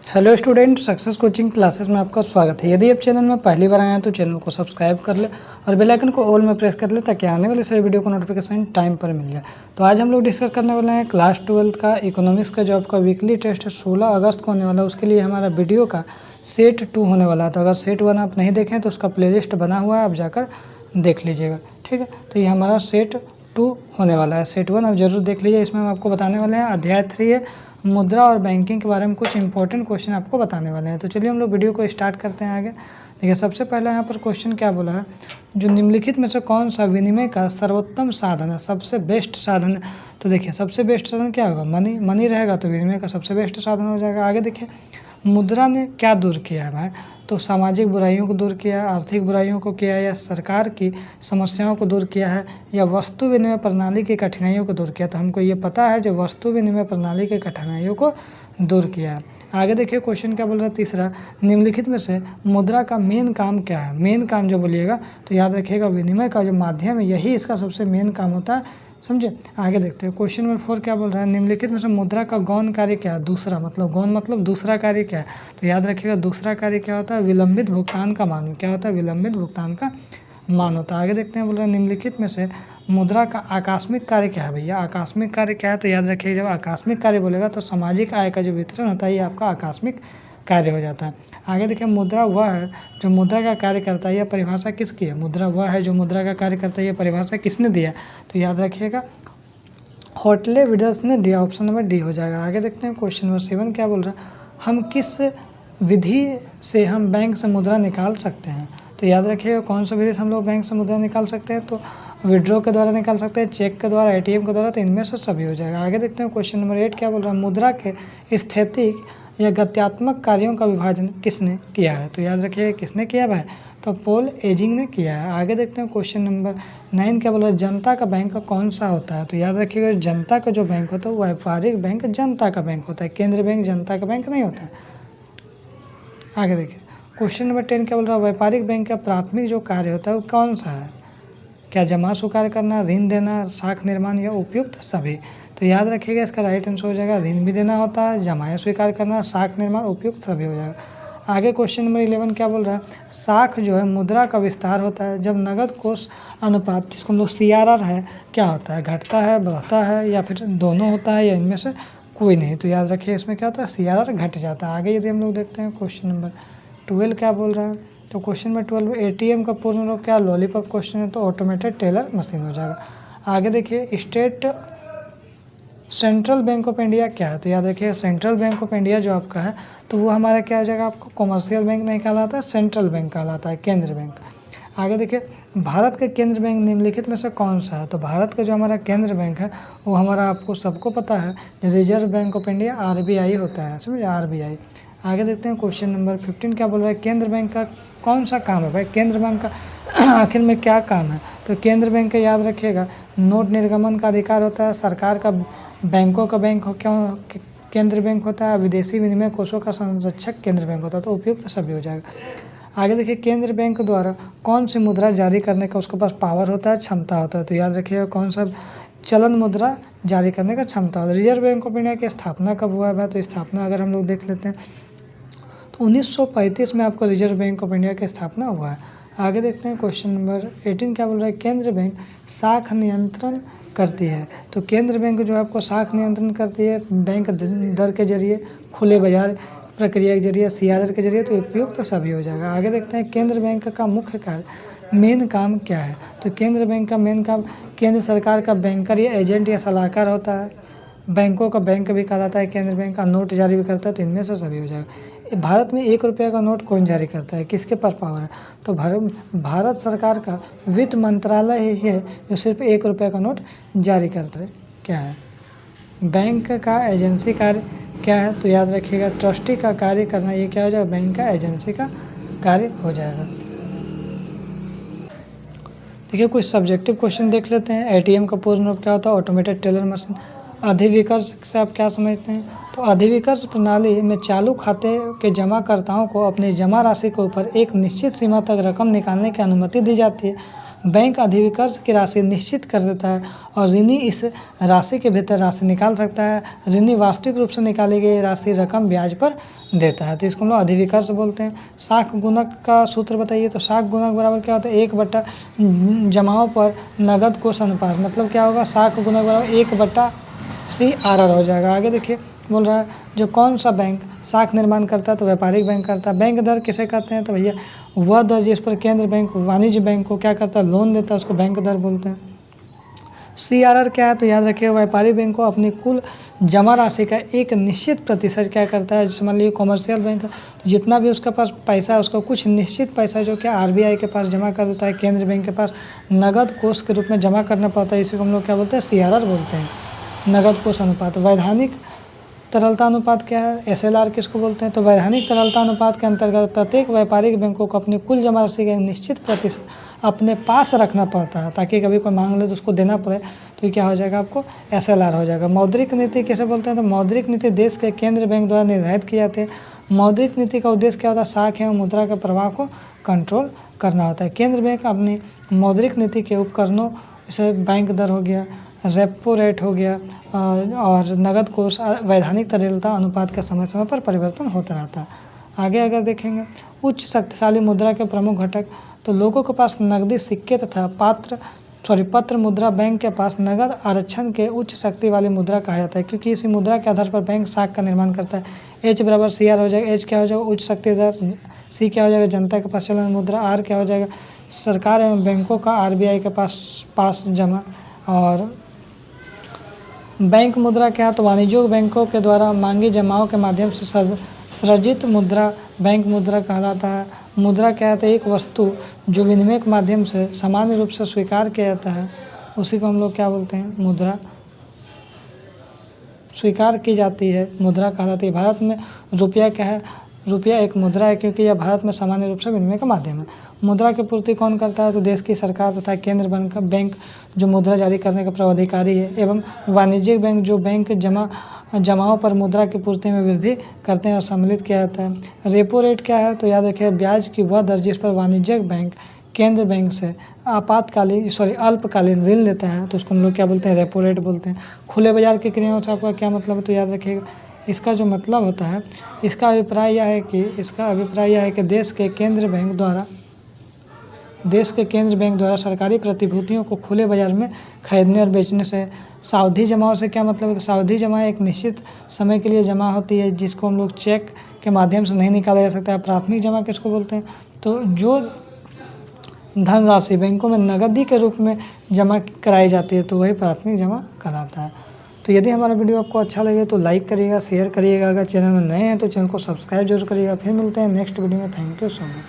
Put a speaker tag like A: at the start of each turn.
A: Hello student, success coaching classes में आपका स्वागत है। यदि आप चैनल में पहली बार आए हैं तो चैनल को सब्सक्राइब कर ले और बेल आइकन को ऑल में प्रेस कर ले ताकि आने वाले सभी वीडियो को नोटिफिकेशन टाइम पर मिल जाए। तो आज हम लोग डिस्कस करने वाले हैं क्लास 12 का इकोनॉमिक्स का जो आपका वीकली टेस्ट 16 अगस्त को होने वाला है। उसके लिए हमारा वीडियो का सेट 2 होने वाला है। तो अगर सेट 1 आप नहीं देखें तो उसका प्ले लिस्ट बना हुआ है, आप जाकर देख लीजिएगा। ठीक है, तो ये हमारा सेट 2 होने वाला है। सेट 1 आप जरूर देख लीजिए। इसमें हम आपको बताने वाले हैं अध्याय 3 है मुद्रा और बैंकिंग के बारे में कुछ इंपॉर्टेंट क्वेश्चन आपको बताने वाले हैं। तो चलिए हम लोग वीडियो को स्टार्ट करते हैं आगे। देखिए, सबसे पहले यहाँ पर क्वेश्चन क्या बोला है, जो निम्नलिखित में से कौन सा विनिमय का सर्वोत्तम साधन है, सबसे बेस्ट साधन है। तो देखिए, सबसे बेस्ट साधन क्या होगा, मनी रहेगा तो विनिमय का सबसे बेस्ट साधन हो जाएगा। आगे देखिए, मुद्रा ने क्या दूर किया है भाई, तो सामाजिक बुराइयों को दूर किया, आर्थिक बुराइयों को किया, या सरकार की समस्याओं को दूर किया है, या वस्तु विनिमय प्रणाली की कठिनाइयों को दूर किया। तो हमको ये पता है जो वस्तु विनिमय प्रणाली की कठिनाइयों को दूर किया है। आगे देखिए क्वेश्चन क्या बोल रहा है, तीसरा, निम्नलिखित में से मुद्रा का मेन काम क्या है। मेन काम जो बोलिएगा तो याद रखिएगा विनिमय का जो माध्यम है यही इसका सबसे मेन काम होता है, समझे। आगे देखते हैं क्वेश्चन नंबर 4 क्या बोल रहा है, निम्नलिखित में से मुद्रा का गौण कार्य क्या है। दूसरा मतलब गौण मतलब दूसरा कार्य क्या है, तो याद रखिएगा दूसरा कार्य क्या होता है, विलंबित भुगतान का मान। क्या होता है, विलंबित भुगतान का मान होता है। आगे देखते हैं, बोल रहा है निम्नलिखित में से मुद्रा का आकस्मिक कार्य क्या है। भैया आकस्मिक कार्य क्या है, तो याद रखिएगा जब आकस्मिक कार्य बोलेगा तो सामाजिक आय का जो वितरण होता है ये आपका आकस्मिक कार्य हो जाता है। आगे देखिए, मुद्रा वह है जो मुद्रा का कार्य करता है, यह परिभाषा किसकी है। मुद्रा वह है जो मुद्रा का कार्य करता है, यह परिभाषा किसने दिया, तो याद रखिएगा होटले विडर्स ने दिया, ऑप्शन नंबर डी हो जाएगा। आगे देखते हैं क्वेश्चन नंबर 7 क्या बोल रहा है, हम किस विधि से हम बैंक से मुद्रा निकाल सकते हैं। तो याद रखिएगा कौन सा विधि से हम लोग बैंक से मुद्रा निकाल सकते हैं, तो विड्रॉ के द्वारा निकाल सकते हैं, चेक के द्वारा, एटीएम के द्वारा, तो इनमें से सभी हो जाएगा। आगे देखते हैं क्वेश्चन नंबर 8 क्या बोल रहा है, मुद्रा के स्थैतिक या गत्यात्मक कार्यों का विभाजन किसने किया है। तो याद रखिए किसने किया भाई, तो पॉल एजिंग ने किया है। आगे देखते हैं क्वेश्चन नंबर 9 क्या बोला, जनता का बैंक कौन सा होता है। तो याद रखिएगा जनता का जो बैंक होता है वो व्यापारिक बैंक जनता का बैंक होता है, केंद्रीय बैंक जनता का बैंक नहीं होता है। आगे देखिए क्वेश्चन नंबर 10 क्या बोल रहा है, व्यापारिक बैंक का प्राथमिक जो कार्य होता है वो कौन सा है। क्या जमा स्वीकार करना, ऋण देना, साख निर्माण, या उपयुक्त सभी। तो याद रखिएगा इसका राइट आंसर हो जाएगा ऋण भी देना होता है, जमाया स्वीकार करना, साख निर्माण, उपयुक्त सभी हो जाएगा। आगे क्वेश्चन नंबर 11 क्या बोल रहा है, साख जो है मुद्रा का विस्तार होता है जब नगद कोष अनुपात जिसको हम लोग CRR है क्या होता है, घटता है, बढ़ता है, या फिर दोनों होता है, या इनमें से कोई नहीं। तो याद रखिए इसमें क्या होता है, CRR घट जाता है। आगे यदि हम लोग देखते हैं क्वेश्चन नंबर 12 क्या बोल रहा है, तो क्वेश्चन नंबर 12 ATM का पूर्ण रूप क्या, लॉलीपॉप क्वेश्चन है तो ऑटोमेटेड टेलर मशीन हो जाएगा। आगे देखिए state central bank of India क्या है, तो याद रखिए सेंट्रल बैंक ऑफ इंडिया जो आपका है तो वो हमारा क्या हो जाएगा, आपको कॉमर्शियल बैंक नहीं कहलाता है, सेंट्रल बैंक कहलाता है, केंद्र बैंक। आगे देखिए भारत का केंद्र बैंक निम्नलिखित में से कौन सा है, तो भारत का जो हमारा केंद्र बैंक है वो हमारा आपको सबको पता है reserve bank of India RBI होता है, समझे, RBI। आगे देखते हैं क्वेश्चन नंबर 15 क्या बोल रहा है, केंद्र बैंक का कौन सा काम है भाई, केंद्र बैंक का आखिर में क्या काम है। तो केंद्र बैंक का याद रखिएगा नोट निर्गमन का अधिकार होता है, सरकार का बैंकों का बैंक हो क्यों केंद्र बैंक होता है, विदेशी विनिमय कोषों का संरक्षक केंद्र बैंक होता है, तो उपयुक्त सभी हो जाएगा। आगे देखिए केंद्र बैंक द्वारा कौन सी मुद्रा जारी करने का उसके पास पावर होता है, क्षमता होता है। तो याद रखिएगा कौन सा चलन मुद्रा जारी करने का क्षमता होता है। रिजर्व बैंक ऑफ इंडिया की स्थापना कब हुआ है, तो स्थापना अगर हम लोग देख लेते हैं तो 1935 में आपको रिजर्व बैंक ऑफ इंडिया की स्थापना हुआ है। आगे देखते हैं क्वेश्चन नंबर 18 क्या बोल रहा है, केंद्र बैंक साख नियंत्रण करती है। तो केंद्र बैंक जो है आपको साख नियंत्रण करती है बैंक दर के जरिए, खुले बाजार प्रक्रिया के जरिए, CRR के जरिए, तो उपयुक्त सभी हो जाएगा। आगे देखते हैं केंद्र बैंक का मुख्य कार्य मेन काम क्या है। तो केंद्र बैंक का मेन काम केंद्र सरकार का बैंकर या एजेंट या सलाहकार होता है, बैंकों का बैंक भी कहलाता है केंद्र बैंक का, नोट जारी भी करता है, तो इनमें से सभी हो जाएगा। भारत में 1 रुपये का नोट कौन जारी करता है, किसके पास पावर है, तो भारत सरकार का वित्त मंत्रालय ही है जो सिर्फ 1 रुपये का नोट जारी करता है। क्या है, बैंक का एजेंसी कार्य क्या है, तो याद रखिएगा ट्रस्टी का कार्य करना, ये क्या हो जाएगा, बैंक का एजेंसी का कार्य हो जाएगा। देखिए कुछ सब्जेक्टिव क्वेश्चन देख लेते हैं। ATM का पूर्ण रूप क्या होता है, ऑटोमेटेड टेलर मशीन। अधिविकर्ष से आप क्या समझते हैं, तो अधिविकर्ष प्रणाली में चालू खाते के जमाकर्ताओं को अपनी जमा राशि के ऊपर एक निश्चित सीमा तक रकम निकालने की अनुमति दी जाती है। बैंक अधिविकर्ष की राशि निश्चित कर देता है और ऋणी इस राशि के भीतर राशि निकाल सकता है। ऋणी वास्तविक रूप से निकाली गई राशि रकम ब्याज पर देता है, तो इसको हम लोग अधिविकर्ष बोलते हैं। साख गुणक का सूत्र बताइए, तो साख गुणक बराबर क्या होता है, 1 जमाओं पर नगद कोष अनुपात, मतलब क्या होगा, साख गुणक बराबर 1/CRR हो जाएगा। आगे देखिए बोल रहा है जो कौन सा बैंक साख निर्माण करता है, तो व्यापारिक बैंक करता है। बैंक दर किसे कहते हैं, तो भैया वह दर जिस पर केंद्र बैंक वाणिज्य बैंक को क्या करता है, लोन देता है, उसको बैंक दर बोलते हैं। CRR क्या है, तो याद रखिए व्यापारी बैंक को अपनी कुल जमा राशि का एक निश्चित प्रतिशत क्या करता है, जैसे मान लीजिए कॉमर्शियल बैंक है तो जितना भी उसके पास पैसा है उसका कुछ निश्चित पैसा जो क्या RBI के पास जमा कर देता है, केंद्र बैंक के पास नगद कोष के रूप में जमा करना पड़ता है, इसी को हम लोग क्या बोलते हैं, CRR बोलते हैं, नगद कोष अनुपात। वैधानिक तरलता अनुपात क्या है, SLR किसको बोलते हैं, तो वैधानिक तरलता अनुपात के अंतर्गत प्रत्येक व्यापारिक बैंकों को अपनी कुल जमा राशि का निश्चित प्रतिशत अपने पास रखना पड़ता है, ताकि कभी कोई मांग ले तो उसको देना पड़े, तो ये क्या हो जाएगा, आपको SLR हो जाएगा। मौद्रिक नीति किसे बोलते हैं, तो मौद्रिक नीति देश के केंद्र बैंक द्वारा निर्धारित की जाती है। मौद्रिक नीति का उद्देश्य क्या होता है, साख एवं मुद्रा के प्रवाह को कंट्रोल करना होता है। केंद्र बैंक अपनी मौद्रिक नीति के उपकरणों जैसे बैंक दर हो गया, रेपो रेट हो गया और नगद कोष वैधानिक तरलता अनुपात का समय समय पर परिवर्तन होता रहता है। आगे अगर देखेंगे उच्च शक्तिशाली मुद्रा के प्रमुख घटक, तो लोगों के पास नकदी सिक्के तथा पत्र मुद्रा बैंक के पास नगद आरक्षण के उच्च शक्ति वाली मुद्रा कहा जाता है, क्योंकि इसी मुद्रा के आधार पर बैंक साख का निर्माण करता है। H बराबर CR हो जाएगा। H क्या हो जाएगा, उच्च शक्ति दर। C क्या हो जाएगा, जनता के पास चलन मुद्रा। R क्या हो जाएगा, सरकार एवं बैंकों का RBI के पास जमा। और बैंक मुद्रा क्या है, तो वाणिज्यिक बैंकों के द्वारा मांगी जमाओं के माध्यम से सृजित मुद्रा बैंक मुद्रा कहलाता है। मुद्रा क्या है, तो एक वस्तु जो विनिमय के माध्यम से सामान्य रूप से स्वीकार किया जाता है, उसी को हम लोग क्या बोलते हैं, मुद्रा स्वीकार की जाती है, मुद्रा कहलाती है। भारत में रुपया क्या है, रुपया एक मुद्रा है, क्योंकि यह भारत में सामान्य रूप से विनिमय का माध्यम है। मुद्रा की पूर्ति कौन करता है, तो देश की सरकार तथा केंद्र बैंक जो मुद्रा जारी करने का प्राधिकारी है, एवं वाणिज्यिक बैंक जो बैंक जमाओं पर मुद्रा की पूर्ति में वृद्धि करते हैं और सम्मिलित किया जाता है। रेपो रेट क्या है, तो याद रखिए ब्याज की वह दर जिस पर वाणिज्यिक बैंक केंद्र बैंक से अल्पकालीन ऋण लेता है, तो उसको हम लोग क्या बोलते हैं, रेपो रेट बोलते हैं। खुले बाजार की क्रियाओं से आपका क्या मतलब है, तो याद रखिएगा इसका जो मतलब होता है, इसका अभिप्राय यह है कि देश के केंद्र बैंक द्वारा सरकारी प्रतिभूतियों को खुले बाजार में खरीदने और बेचने से। सावधि जमाओं से क्या मतलब है, तो सावधि जमा एक निश्चित समय के लिए जमा होती है, जिसको हम लोग चेक के माध्यम से नहीं निकाला जा सकता है। प्राथमिक जमा किसको बोलते हैं, तो जो धनराशि बैंकों में नगदी के रूप में जमा कराई जाती है, तो वही प्राथमिक जमा कहलाता है। तो यदि हमारा वीडियो आपको अच्छा लगे तो लाइक करिएगा, शेयर करिएगा। अगर चैनल में नए हैं तो चैनल को सब्सक्राइब जरूर करिएगा। फिर मिलते हैं नेक्स्ट वीडियो में। Thank you so much.